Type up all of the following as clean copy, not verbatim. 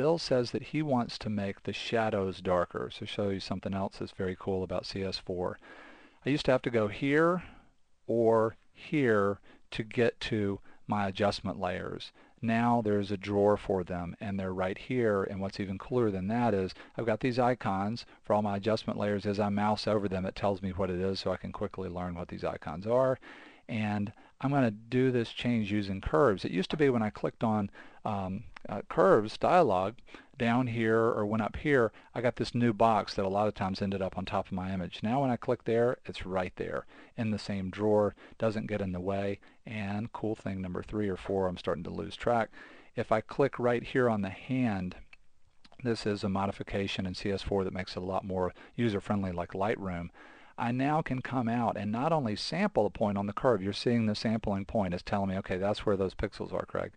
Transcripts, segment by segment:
Bill says that he wants to make the shadows darker. So show you something else that's very cool about CS4. I used to have to go here or here to get to my adjustment layers. Now there's a drawer for them, and they're right here. And what's even cooler than that is I've got these icons for all my adjustment layers. As I mouse over them, it tells me what it is, so I can quickly learn what these icons are. And I'm going to do this change using curves. It used to be when I clicked on curves dialog down here or went up here, I got this new box that a lot of times ended up on top of my image. Now when I click there, it's right there in the same drawer, doesn't get in the way. And cool thing number 3 or 4, I'm starting to lose track. If I click right here on the hand, this is a modification in CS4 that makes it a lot more user-friendly like Lightroom. I now can come out and not only sample a point on the curve, you're seeing the sampling point is telling me, okay, that's where those pixels are, Craig.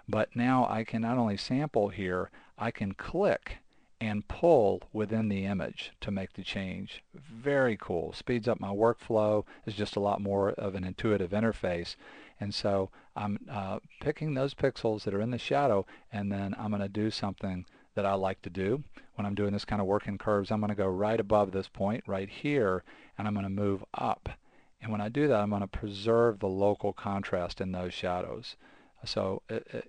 But now I can not only sample here, I can click and pull within the image to make the change. Very cool. Speeds up my workflow. It's just a lot more of an intuitive interface. And so I'm picking those pixels that are in the shadow, and then I'm going to do something that I like to do. When I'm doing this kind of work in curves, I'm going to go right above this point right here, and I'm going to move up. And when I do that, I'm going to preserve the local contrast in those shadows. So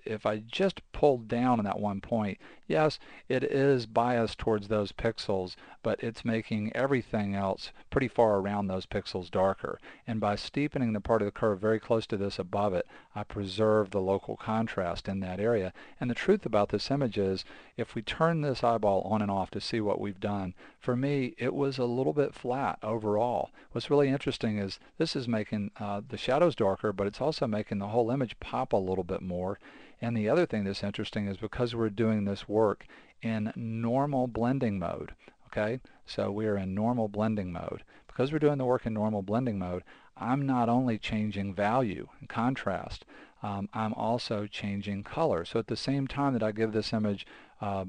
if I just pull down on that one point, yes, it is biased towards those pixels, but it's making everything else pretty far around those pixels darker. And by steepening the part of the curve very close to this above it, I preserve the local contrast in that area. And the truth about this image is, if we turn this eyeball on and off to see what we've done, for me, it was a little bit flat overall. What's really interesting is this is making the shadows darker, but it's also making the whole image pop a little bit more. And the other thing that's interesting is because we're doing this work in normal blending mode, okay? So we're in normal blending mode. Because we're doing the work in normal blending mode, I'm not only changing value and contrast, I'm also changing color. So at the same time that I give this image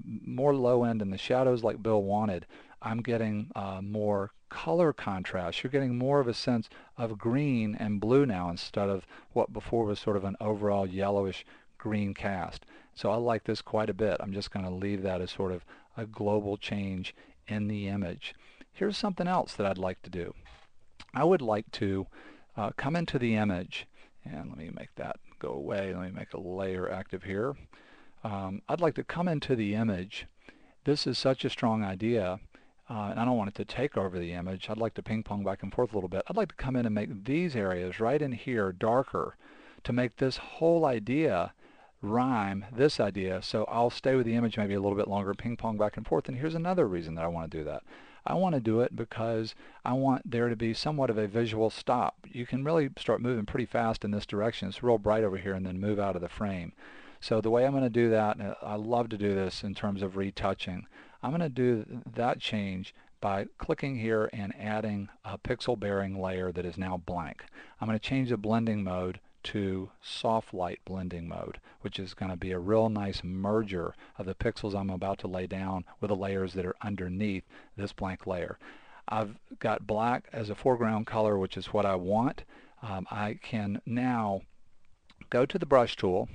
more low end in the shadows like Bill wanted, I'm getting more color contrast. You're getting more of a sense of green and blue now instead of what before was sort of an overall yellowish green cast. So I like this quite a bit. I'm just going to leave that as sort of a global change in the image. Here's something else that I'd like to do. I would like to come into the image, and let me make that go away. Let me make a layer active here. I'd like to come into the image. This is such a strong idea, and I don't want it to take over the image. I'd like to ping pong back and forth a little bit. I'd like to come in and make these areas right in here darker to make this whole idea rhyme this idea. So I'll stay with the image maybe a little bit longer, ping pong back and forth. And here's another reason that I want to do that. I want to do it because I want there to be somewhat of a visual stop. You can really start moving pretty fast in this direction. It's real bright over here, and then move out of the frame. So the way I'm going to do that, and I love to do this in terms of retouching, I'm going to do that change by clicking here and adding a pixel bearing layer that is now blank. I'm going to change the blending mode to soft light blending mode, which is going to be a real nice merger of the pixels I'm about to lay down with the layers that are underneath this blank layer. I've got black as a foreground color, which is what I want. I can now go to the brush tool,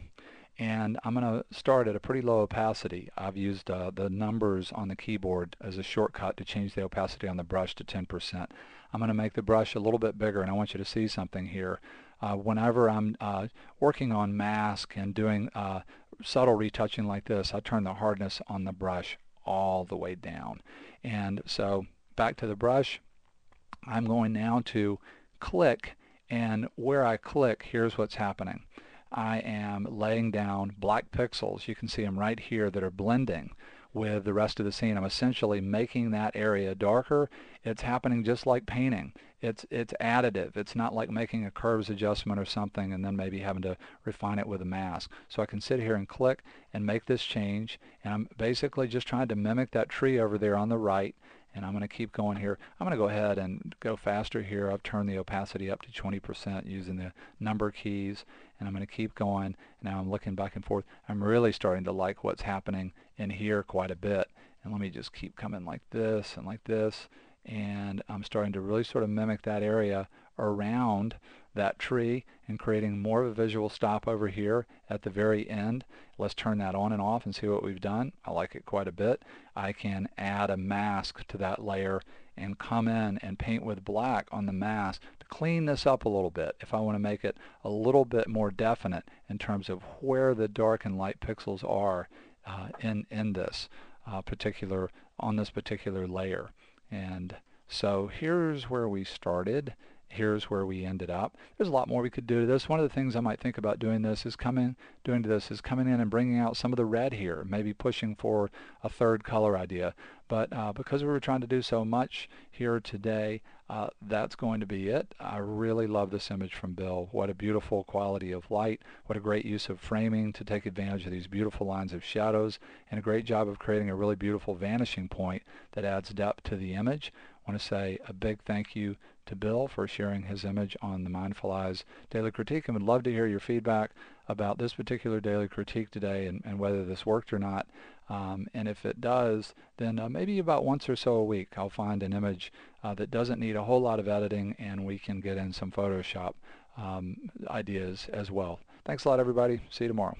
and I'm going to start at a pretty low opacity. I've used the numbers on the keyboard as a shortcut to change the opacity on the brush to 10%. I'm going to make the brush a little bit bigger, and I want you to see something here. Whenever I'm working on mask and doing subtle retouching like this, I turn the hardness on the brush all the way down. And so back to the brush, I'm going now to click, and where I click, here's what's happening. I am laying down black pixels. You can see them right here that are blending with the rest of the scene. I'm essentially making that area darker. It's happening just like painting. It's additive. It's not like making a curves adjustment or something and then maybe having to refine it with a mask. So I can sit here and click and make this change, and I'm basically just trying to mimic that tree over there on the right. And I'm going to keep going here. I'm going to go ahead and go faster here. I've turned the opacity up to 20% using the number keys, and I'm going to keep going. Now I'm looking back and forth. I'm really starting to like what's happening in here quite a bit. And let me just keep coming like this and like this. And I'm starting to really sort of mimic that area around that tree and creating more of a visual stop over here at the very end. Let's turn that on and off and see what we've done. I like it quite a bit. I can add a mask to that layer and come in and paint with black on the mask to clean this up a little bit if I want to make it a little bit more definite in terms of where the dark and light pixels are in this on this particular layer. And so here's where we started. Here's where we ended up. There's a lot more we could do to this. One of the things I might think about doing is coming in and bringing out some of the red here, maybe pushing for a third color idea. But because we were trying to do so much here today, that's going to be it. I really love this image from Bill. What a beautiful quality of light. What a great use of framing to take advantage of these beautiful lines of shadows, and a great job of creating a really beautiful vanishing point that adds depth to the image. I want to say a big thank you to Bill for sharing his image on the Mindful Eyes Daily Critique, and would love to hear your feedback about this particular daily critique today and whether this worked or not. And if it does, then maybe about once or so a week I'll find an image that doesn't need a whole lot of editing, and we can get in some Photoshop ideas as well. Thanks a lot, everybody. See you tomorrow.